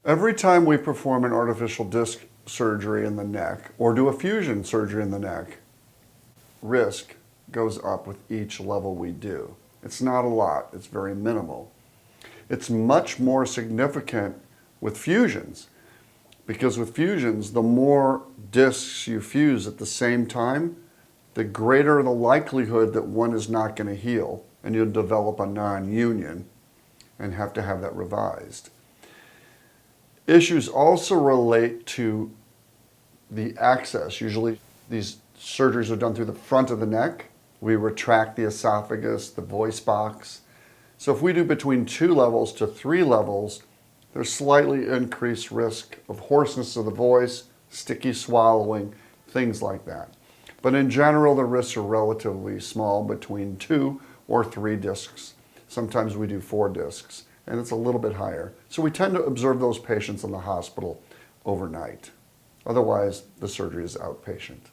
Every time we perform an artificial disc surgery in the neck or do a fusion surgery in the neck, risk goes up with each level we do. It's not a lot, it's very minimal. It's much more significant with fusions, because with fusions, the more discs you fuse at the same time, the greater the likelihood that one is not going to heal, and you'll develop a non-union and have to have that revised. Issues also relate to the access. Usually these surgeries are done through the front of the neck. We retract the esophagus, the voice box. So if we do between 2 levels to 3 levels, there's slightly increased risk of hoarseness of the voice, sticky swallowing, things like that. But in general, the risks are relatively small, between 2 or 3 discs. Sometimes we do 4 discs, and it's a little bit higher. So we tend to observe those patients in the hospital overnight. Otherwise, the surgery is outpatient.